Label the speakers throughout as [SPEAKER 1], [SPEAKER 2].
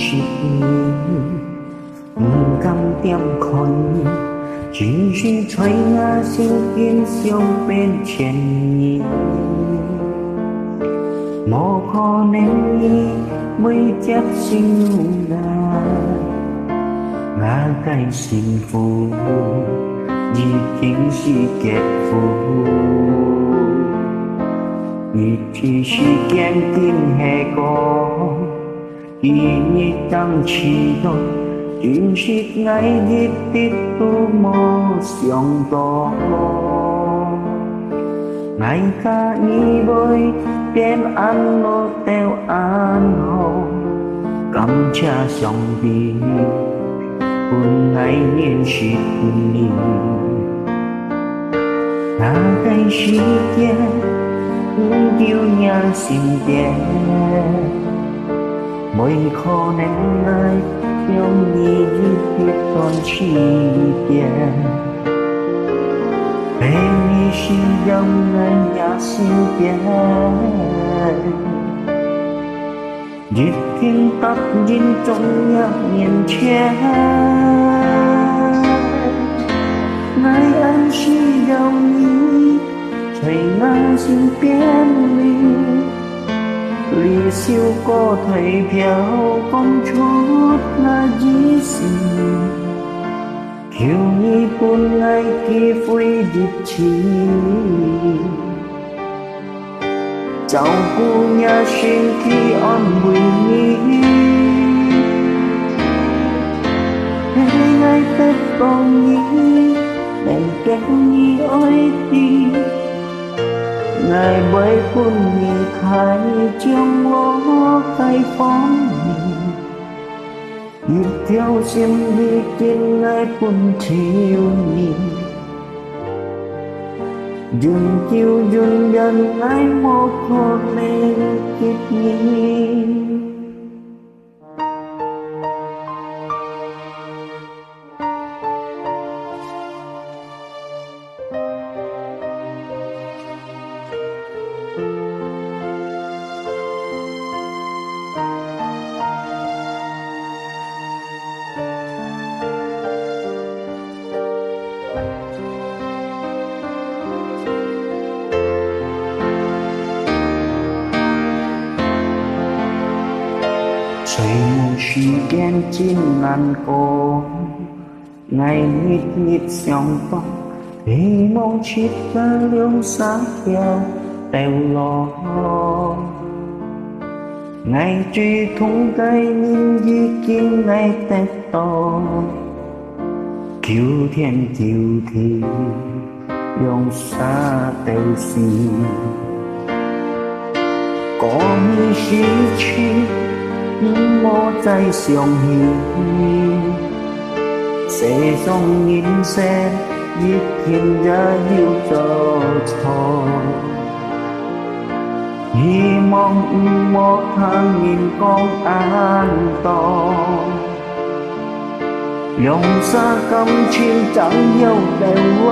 [SPEAKER 1] 是不敢点开，只是吹我心堅相變前意，無可能伊會接受我嘅幸福已經是結束。一起時間緊下個，記憶當期待，真實愛一直都無想到，愛甲伊袂變安樂就安好，感謝上帝，本愛念是你，那個時間。叫我心變，沒可能愛用你一段時間，陪你是讓人也心變，一天踏進中央面前，愛愛是要你。隨我心變離，離愁過退飄，講出那意思，求你本愛記回憶起，照顧也身體安慰你，陪愛得幫你，能跟你愛你。愛袂分離開，將我開放你，一條心已經愛分手你，仍舊仍然愛無可能結你。雖無時間真難過，愛日日相逢，希望切得了沙條掉落，愛最痛嘅人已經愛得到，求天求地用沙掉時，過去失去。莫再相遇，世上人生一天也要做錯，希望莫他人講安當，用啥感情chẳng yêu đều lo,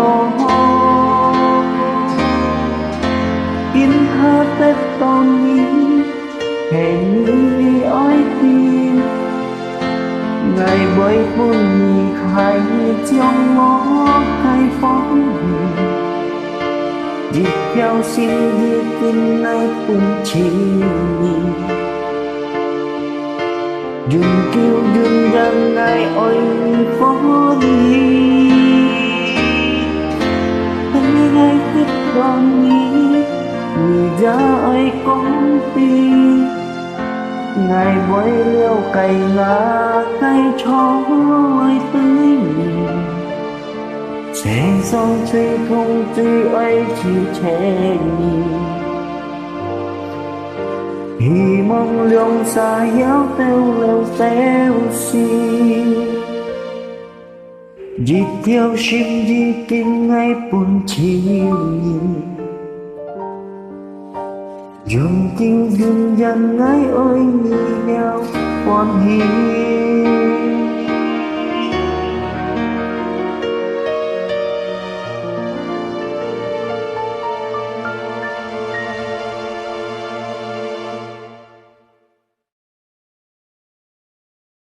[SPEAKER 1] in hát tết con nhí hẹn ni ái tim, ngày bởi buồn nhị khai trong ngõ khai phóng đi theo xin đi tin nay cùng chiều đừng kêu đừng rằng ngày ôi khó đi thấy ngày thích con nhí người ra ơi con tim ngày với liêu cày ngã cây cho ơi tới sẽ dòng truy không truy ấy chỉ trẻ hy mong lượng xa héo teo leo teo xì dịp theo xin đi kinh ngay buồn chiều dùng kinh dùn dần ngay ơi nhì nhau quan hiếu